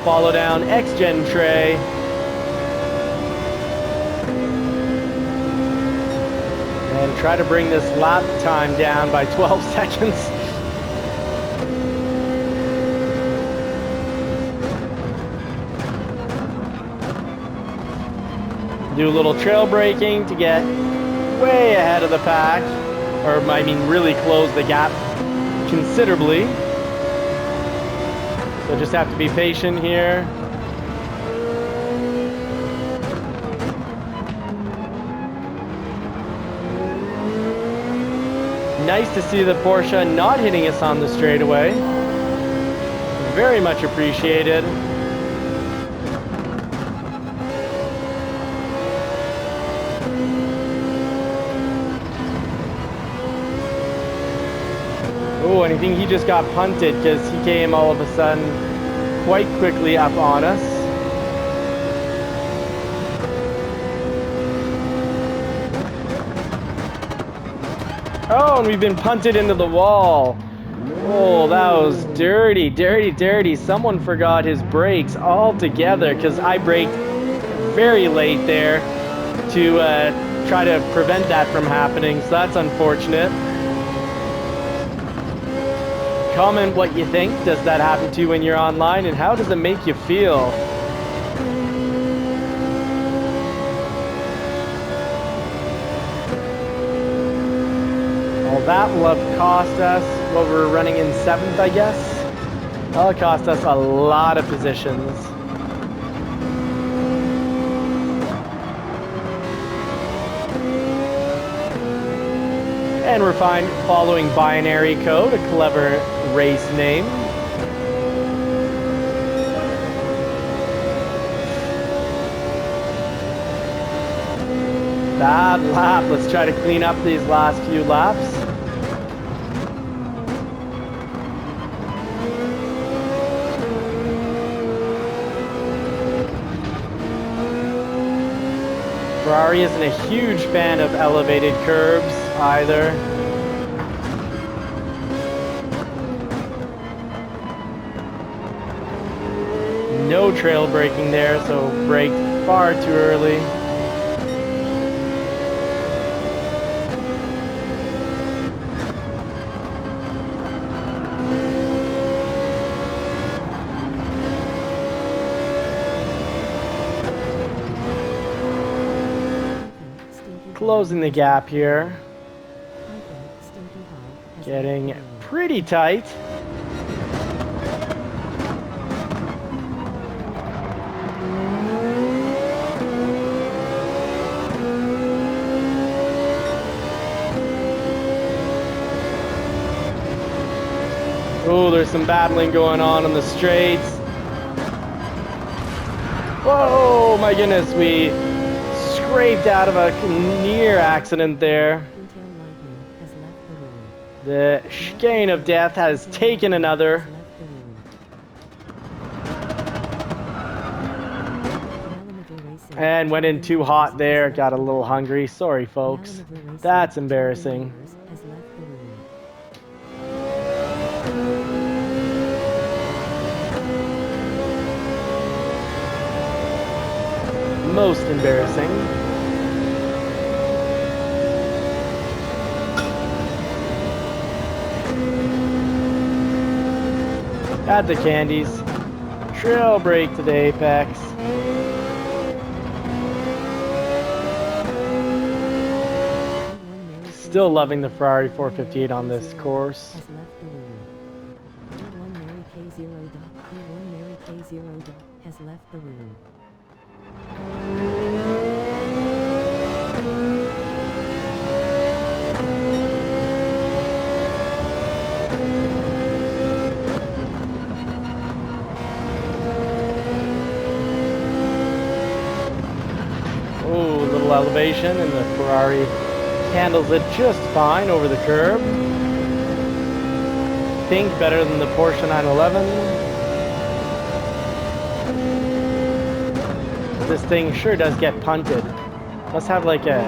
follow down X-Gen Trey. And try to bring this lap time down by 12 seconds. Do a little trail braking to get way ahead of the pack. Or, I mean, really close the gap considerably. So just have to be patient here. Nice to see the Porsche not hitting us on the straightaway. Very much appreciated. Oh, and I think he just got punted because he came all of a sudden quite quickly up on us. Oh, and we've been punted into the wall. Oh, that was dirty, dirty, dirty. Someone forgot his brakes altogether because I braked very late there to try to prevent that from happening. So that's unfortunate. Comment what you think. Does that happen to you when you're online, and how does it make you feel? Well, that will have cost us what we're running in 7th, I guess. That'll cost us a lot of positions. And we're following binary code, a clever race name. Bad lap. Let's try to clean up these last few laps. Ferrari isn't a huge fan of elevated curbs either. No trail braking there, so braked far too early. Closing the gap here. Getting pretty tight. Oh, there's some battling going on the straights. Whoa, my goodness, we scraped out of a near accident there. The chicane of death has taken another. And went in too hot there, got a little hungry. Sorry, folks. That's embarrassing. Most embarrassing. Add the candies. Trail brake to the apex. Still loving the Ferrari 458 on this course. Has left the room. Oh, little elevation, and the Ferrari handles it just fine over the curb. Think better than the Porsche 911. This thing sure does get punted. Must have like a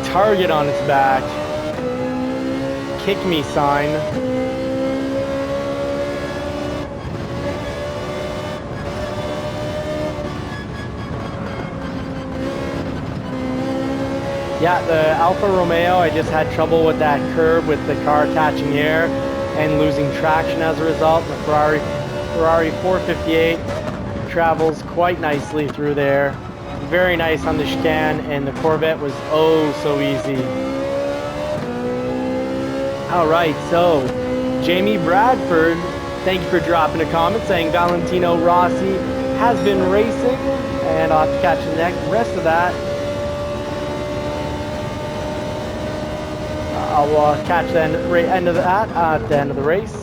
target on its back. Kick me sign. Yeah, the Alfa Romeo, I just had trouble with that curb with the car catching air and losing traction as a result. The Ferrari 458 travels quite nicely through there. Very nice on the chicane, and the Corvette was oh so easy. All right, so Jamie Bradford, thank you for dropping a comment saying Valentino Rossi has been racing, and I'll have to catch the rest of that. I'll catch the end of that at the end of the race.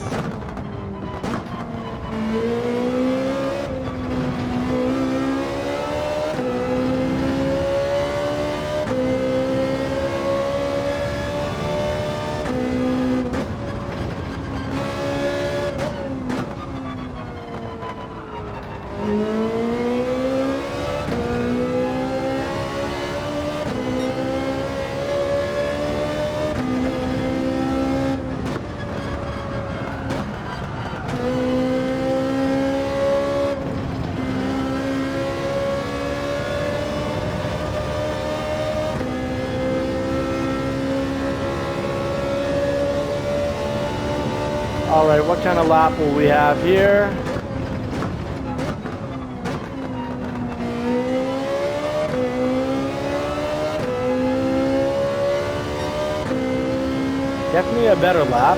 All right, what kind of lap will we have here? Definitely a better lap.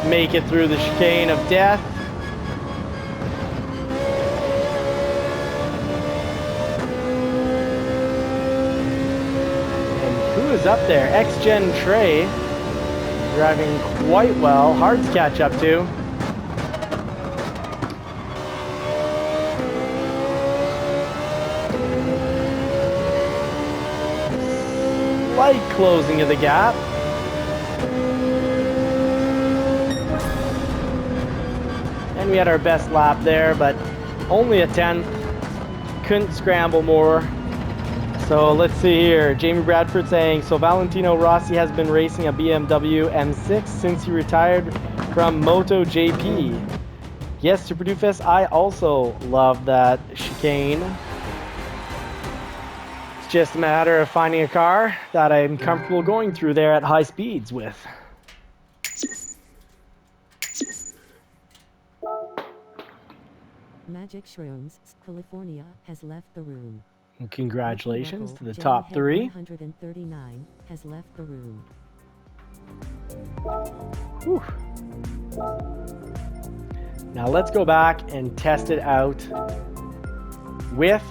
Make it through the chicane of death. And who is up there? X-Gen Trey. Driving quite well. Hard to catch up to. Slight closing of the gap. And we had our best lap there, but only a 10th. Couldn't scramble more. So let's see here. Jamie Bradford saying, so Valentino Rossi has been racing a BMW M6 since he retired from MotoGP. Yes, Super Doofus, I also love that chicane. It's just a matter of finding a car that I'm comfortable going through there at high speeds with. Magic Shrooms, California, has left the room. And congratulations Rebel, to the Jenny top Head 3. 139, has left the room. Whew. Now let's go back and test it out with,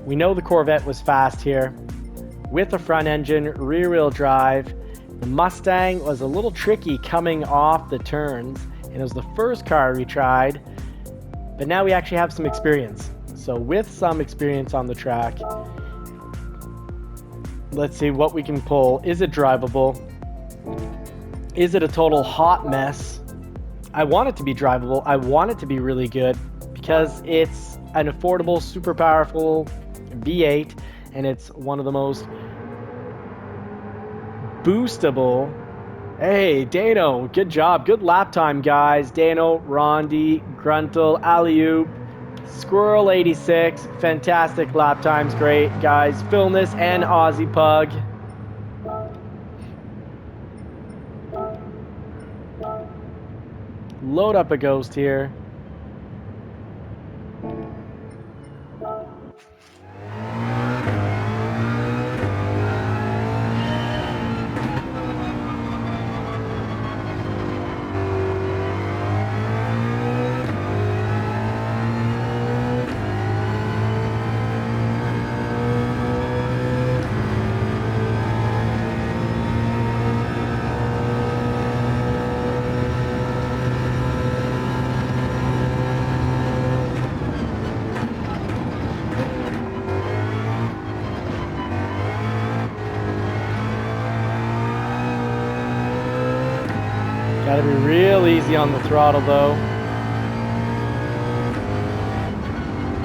we know the Corvette was fast here, with a front engine, rear wheel drive. The Mustang was a little tricky coming off the turns, and it was the first car we tried, but now we actually have some experience. So with some experience on the track, let's see what we can pull. Is it drivable? Is it a total hot mess? I want it to be drivable. I want it to be really good because it's an affordable, super powerful V8, and it's one of the most boostable. Hey, Dano, good job. Good lap time, guys. Dano, Rondi, Gruntle, Alley-oop, Squirrel 86. Fantastic lap times. Great, guys. Philness and Aussie Pug. Load up a ghost here. Gotta be real easy on the throttle though.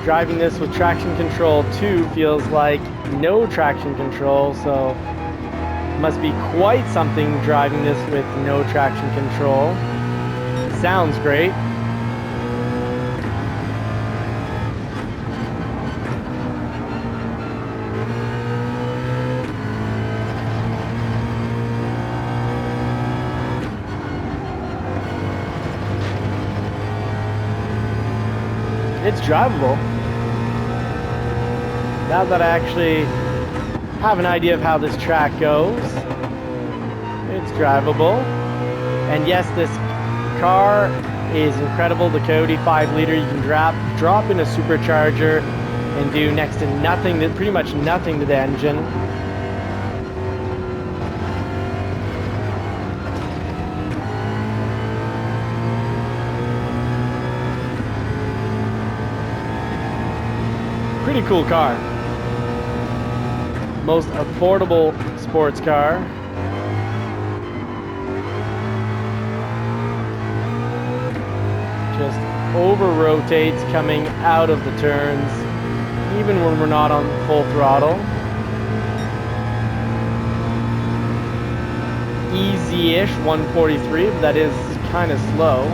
Driving this with traction control 2 feels like no traction control, so it must be quite something driving this with no traction control. Sounds great. it's drivable. Now that I actually have an idea of how this track goes, it's drivable. And yes, this car is incredible. The Coyote 5-liter, you can drop in a supercharger and do next to nothing, pretty much nothing to the engine. Pretty cool car. Most affordable sports car. Just over rotates coming out of the turns, even when we're not on full throttle. Easy-ish 143, but that is kind of slow.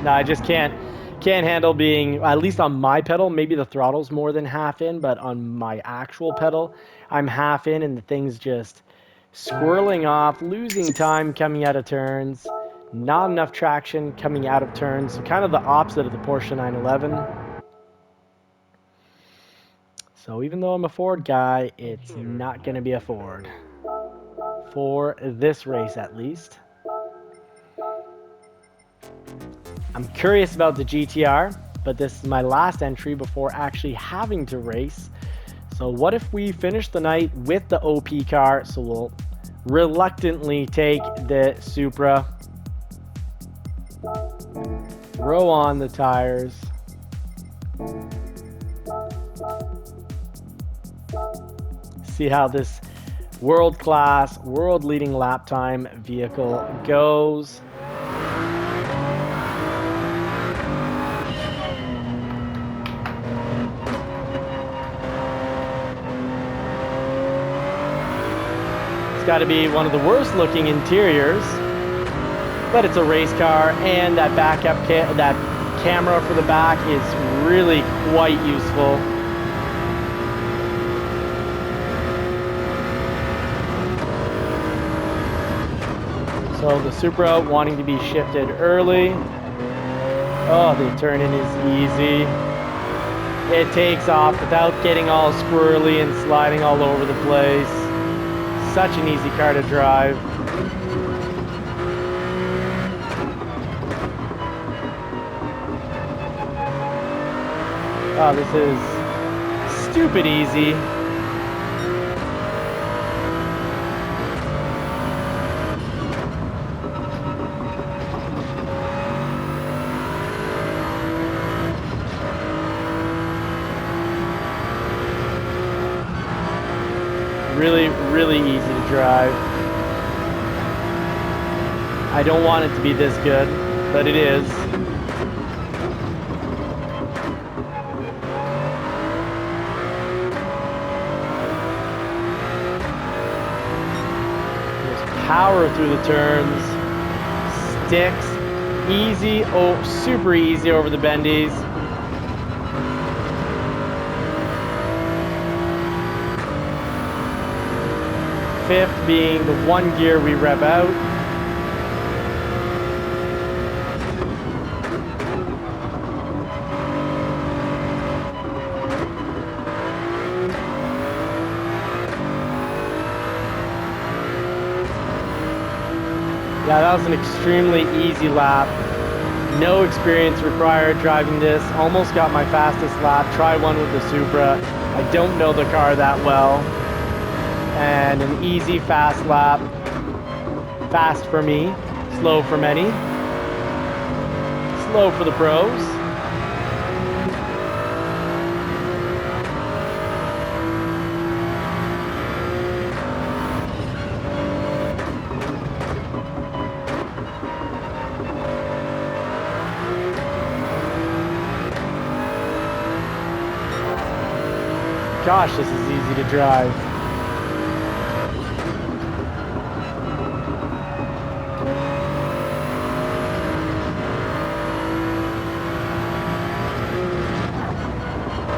No, I just can't handle being, at least on my pedal, maybe the throttle's more than half in, but on my actual pedal, I'm half in and the thing's just squirreling off, losing time coming out of turns, not enough traction coming out of turns, so kind of the opposite of the Porsche 911. So even though I'm a Ford guy, it's not going to be a Ford. For this race, at least. I'm curious about the GTR, but this is my last entry before actually having to race. So what if we finish the night with the OP car? So we'll reluctantly take the Supra, throw on the tires, see how this world-class, world-leading lap time vehicle goes. Got to be one of the worst looking interiors, but it's a race car, and that backup that camera for the back is really quite useful. So the Supra wanting to be shifted early. Oh, the turn in is easy. It takes off without getting all squirrely and sliding all over the place. Such an easy car to drive. Oh, this is stupid easy. Really, really easy to drive. I don't want it to be this good, but it is. Just power through the turns. Sticks. Easy. Oh, super easy over the bendies. Fifth being the one gear we rev out. Yeah, that was an extremely easy lap. No experience required driving this. Almost got my fastest lap. Tried one with the Supra. I don't know the car that well. And an easy, fast lap. Fast for me, slow for many. Slow for the pros. Gosh, this is easy to drive.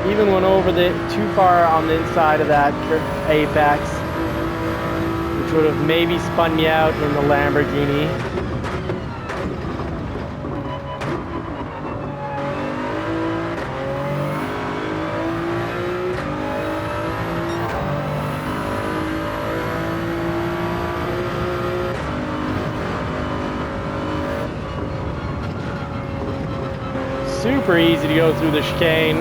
Even went over the too far on the inside of that apex, which would have maybe spun me out in the Lamborghini. Super easy to go through the chicane.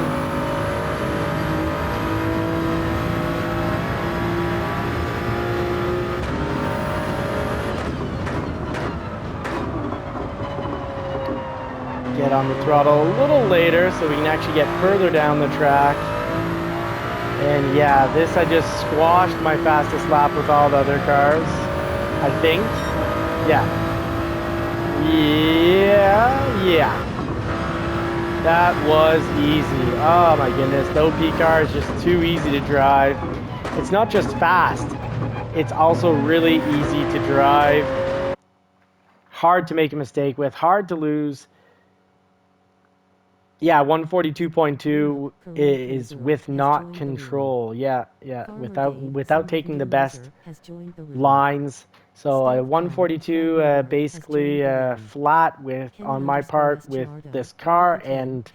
Get on the throttle a little later so we can actually get further down the track. And yeah, this I just squashed my fastest lap with all the other cars, I think. Yeah. Yeah. That was easy. Oh my goodness, the OP car is just too easy to drive. It's not just fast, it's also really easy to drive. Hard to make a mistake with, hard to lose. Yeah, 142.2 is with not control. Yeah, without taking the best lines. So 142 basically flat with on my part with this car, and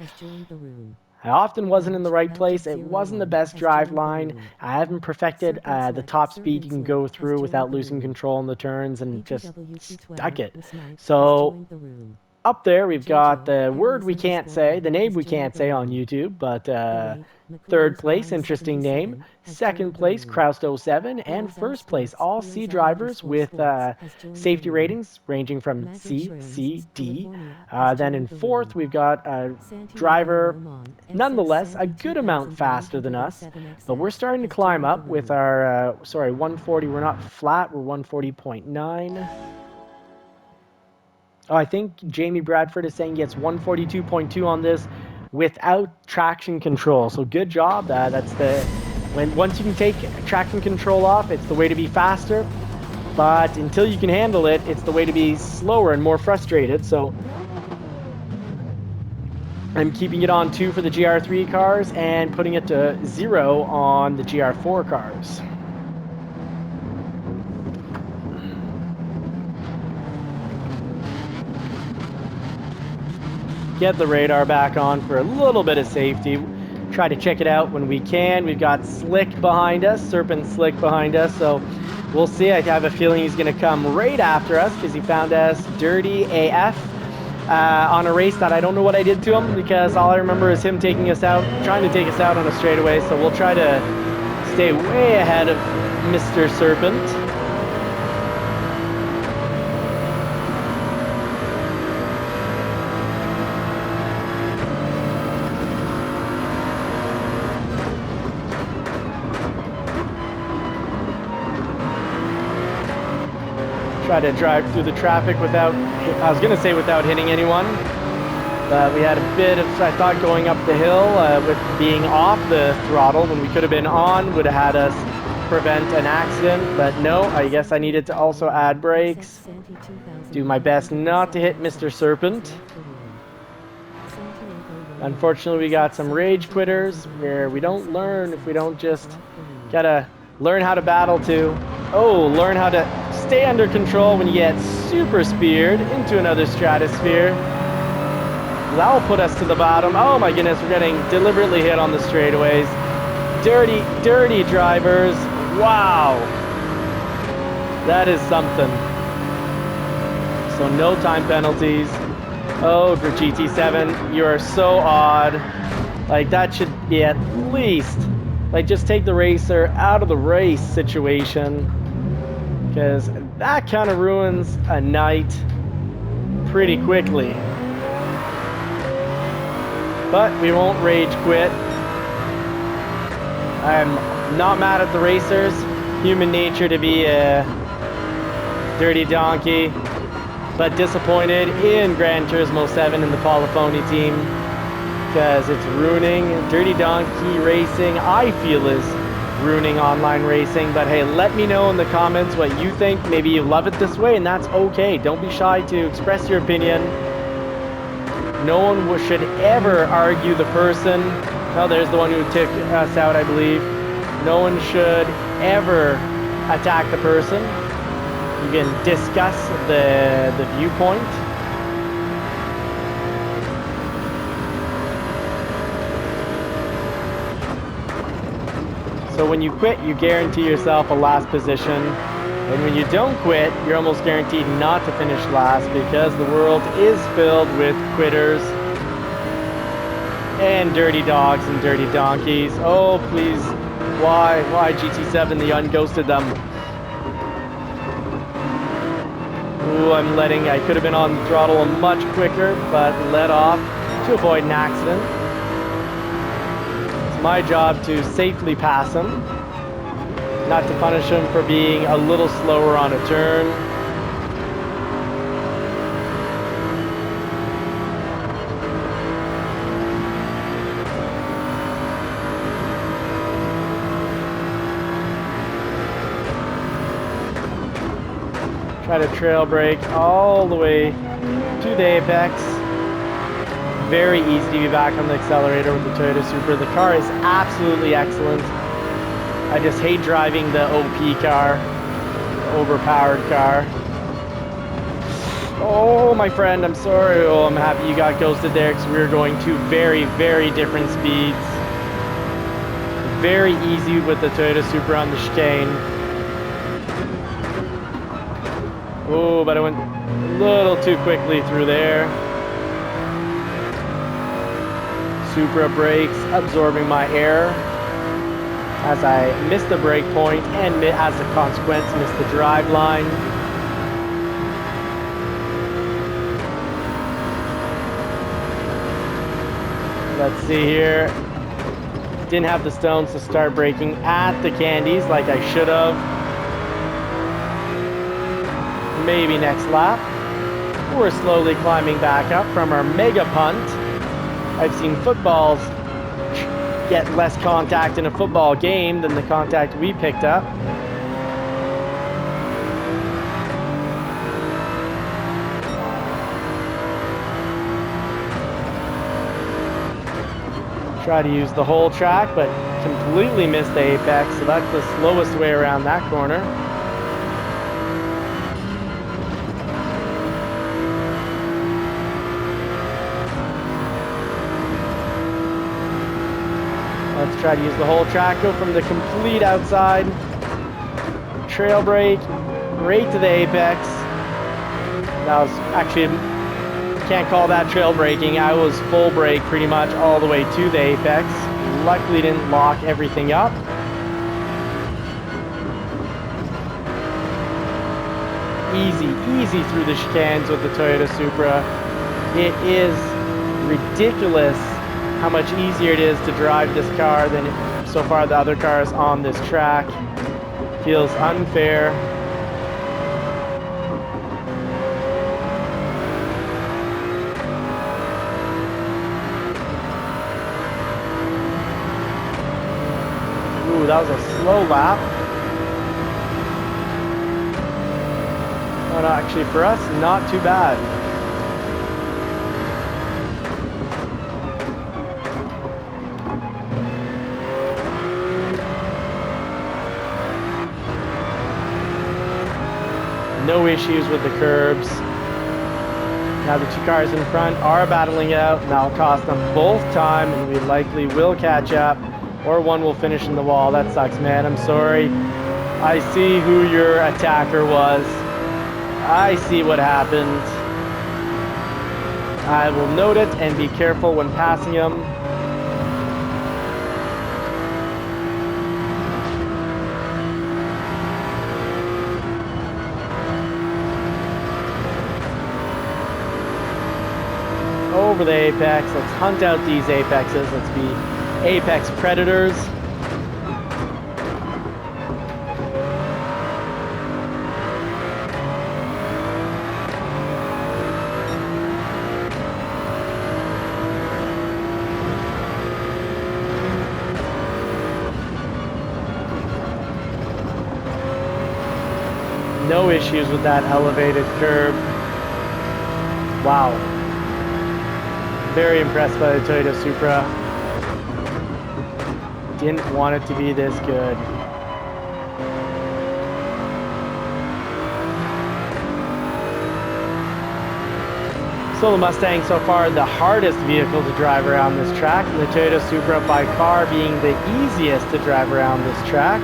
I often wasn't in the right place. It wasn't the best drive line. I haven't perfected the top speed you can go through without losing control in the turns, and just stuck it. So up there, we've got the word we can't say, the name we can't say on YouTube, but third place, interesting name. Second place, Kraust07, and first place, all C drivers with safety ratings ranging from C, C, D. Then in fourth, we've got a driver, nonetheless, a good amount faster than us, but we're starting to climb up with our, 140, we're not flat, we're 140.9. Oh, I think Jamie Bradford is saying he gets 142.2 on this without traction control. So good job. That's the once you can take traction control off, it's the way to be faster. But until you can handle it, it's the way to be slower and more frustrated. So I'm keeping it on 2 for the GR3 cars and putting it to 0 on the GR4 cars. Get the radar back on for a little bit of safety. Try to check it out when we can. We've got Slick behind us, Serpent Slick behind us, so we'll see. I have a feeling he's going to come right after us because he found us dirty AF on a race that I don't know what I did to him, because all I remember is him taking us out, trying to take us out on a straightaway, so we'll try to stay way ahead of Mr. Serpent. Try to drive through the traffic without, I was going to say without hitting anyone. We had a bit of, I thought, going up the hill with being off the throttle when we could have been on, would have had us prevent an accident. But no, I guess I needed to also add brakes. Do my best not to hit Mr. Serpent. Unfortunately, we got some rage quitters where we don't learn if we don't just gotta learn how to battle too. Oh, learn how to stay under control when you get super speared into another stratosphere. That will put us to the bottom. Oh my goodness, we're getting deliberately hit on the straightaways. Dirty, dirty drivers. Wow. That is something. So no time penalties. Oh, for GT7, you are so odd. Like, that should be at least, like, just take the racer out of the race situation, because that kind of ruins a night pretty quickly. But we won't rage quit. I'm not mad at the racers. Human nature to be a dirty donkey, but disappointed in Gran Turismo 7 and the Polifoni team, because it's ruining Dirty Donkey racing. I feel is ruining online racing. But hey, let me know in the comments what you think. Maybe you love it this way, and that's okay. Don't be shy to express your opinion. No one should ever argue the person Oh, there's the one who took us out, I believe. No one should ever attack the person. You can discuss the viewpoint. So when you quit, you guarantee yourself a last position. And when you don't quit, you're almost guaranteed not to finish last because the world is filled with quitters and dirty dogs and dirty donkeys. Oh, please. Why GT7? The unghosted them. Ooh, I could have been on the throttle much quicker, but let off to avoid an accident. It's my job to safely pass him, not to punish him for being a little slower on a turn. Try to trail brake all the way to the apex. Very easy to be back on the accelerator with the Toyota Supra. The car is absolutely excellent. I just hate driving the OP car, the overpowered car. Oh, my friend, I'm sorry. Oh, I'm happy you got ghosted there because we were going to very, very different speeds. Very easy with the Toyota Supra on the chicane. Oh, but I went a little too quickly through there. Supra brakes, absorbing my air as I missed the brake point and as a consequence missed the drive line. Let's see here. Didn't have the stones to start braking at the candies like I should have. Maybe next lap. We're slowly climbing back up from our mega punt. I've seen footballs get less contact in a football game than the contact we picked up. Try to use the whole track, but completely missed the apex, so that's the slowest way around that corner. Let's try to use the whole track, go from the complete outside, trail brake, right to the apex. That was actually, can't call that trail braking. I was full brake pretty much all the way to the apex. Luckily didn't lock everything up. Easy through the chicanes with the Toyota Supra. It is ridiculous how much easier it is to drive this car than so far the other cars on this track. Feels unfair. Ooh, that was a slow lap. But actually for us, not too bad. No issues with the curbs. Now the two cars in front are battling it out, and that'll cost them both time, and we likely will catch up, or one will finish in the wall. That sucks, man. I'm sorry. I see who your attacker was. I see what happened. I will note it and be careful when passing him. Over the apex. Let's hunt out these apexes. Let's be apex predators. No issues with that elevated curb. Wow. Very impressed by the Toyota Supra. didn't want it to be this good. So the Mustang so far the hardest vehicle to drive around this track, and the Toyota Supra by far being the easiest to drive around this track.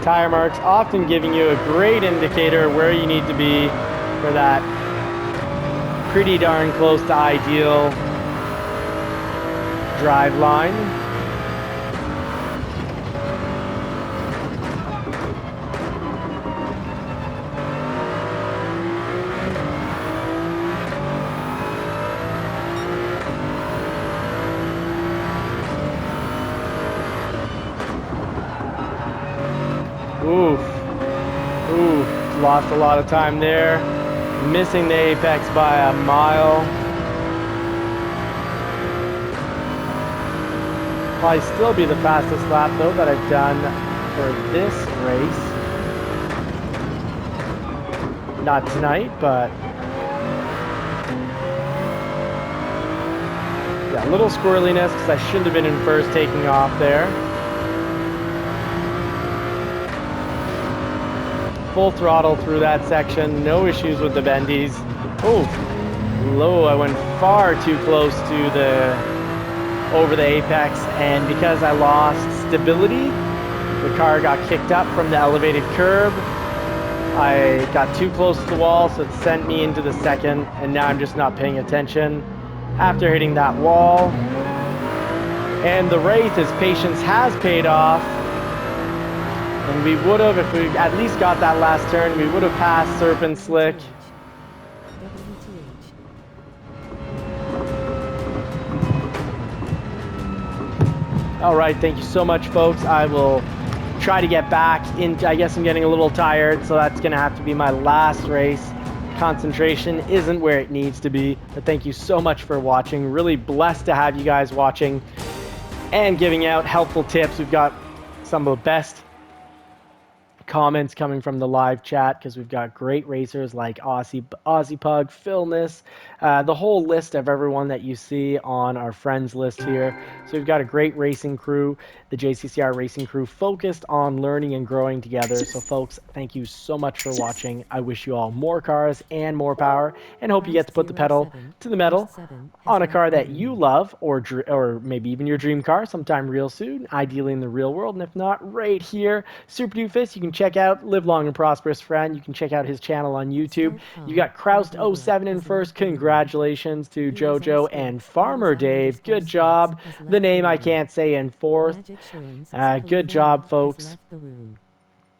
Tire marks often giving you a great indicator where you need to be for that pretty darn close to ideal drive line. Oof. Oof. Lost a lot of time there. Missing the apex by a mile. Probably still be the fastest lap though that I've done for this race. Not tonight, but yeah, a little squirreliness because I shouldn't have been in first taking off there. Full throttle through that section, no issues with the bendies. Oh, low, I went far too close to over the apex, and because I lost stability, the car got kicked up from the elevated curb. I got too close to the wall, so it sent me into the second, and now I'm just not paying attention after hitting that wall. And the race, his patience has paid off. And we would have, if we at least got that last turn, we would have passed Serpent Slick. All right, thank you so much, folks. I will try to get back into, I guess I'm getting a little tired, so that's gonna have to be my last race. Concentration isn't where it needs to be, but thank you so much for watching. Really blessed to have you guys watching and giving out helpful tips. We've got some of the best comments coming from the live chat because we've got great racers like Aussie Pug, Philness, the whole list of everyone that you see on our friends list here. So we've got a great racing crew, the JCCR racing crew, focused on learning and growing together. So folks, thank you so much for watching. I wish you all more cars and more power, and hope you get to put the pedal to the metal on a car that you love, or maybe even your dream car sometime real soon, ideally in the real world, and if not, right here, Super Doofus. You can check out Live Long and Prosperous Friend. You can check out his channel on YouTube. You got Kraust07 in first. Congratulations to Jojo and Farmer Dave. Good job. The name I can't say in fourth. Good job, folks.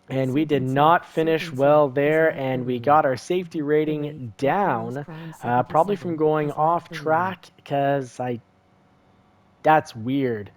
And we did not finish well there, and we got our safety rating down, probably from going off track, because that's weird.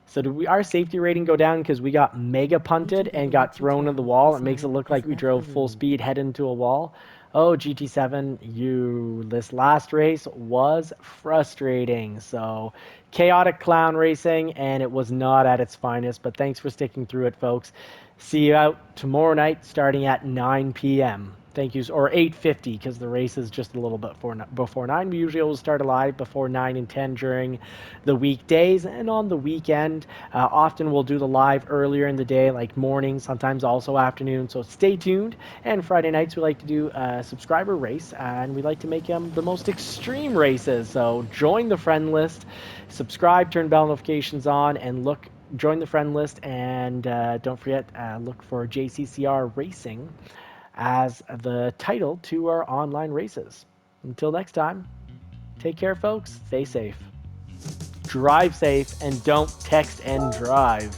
So did our safety rating go down because we got mega punted and got thrown in the wall? It makes it look like we drove full speed, head into a wall. Oh, GT7, this last race was frustrating. So chaotic clown racing, and it was not at its finest, but thanks for sticking through it, folks. See you out tomorrow night starting at 9 p.m. Thank you, or 8:50 because the race is just a little bit before 9. We usually always start live before 9 and 10 during the weekdays, and on the weekend, often we'll do the live earlier in the day, like morning, sometimes also afternoon. So stay tuned. And Friday nights we like to do a subscriber race, and we like to make them the most extreme races. So join the friend list, subscribe, turn bell notifications on, and join the friend list, and don't forget, look for JCCR Racing as the title to our online races. Until next time, take care, folks. Stay safe. Drive safe, and don't text and drive.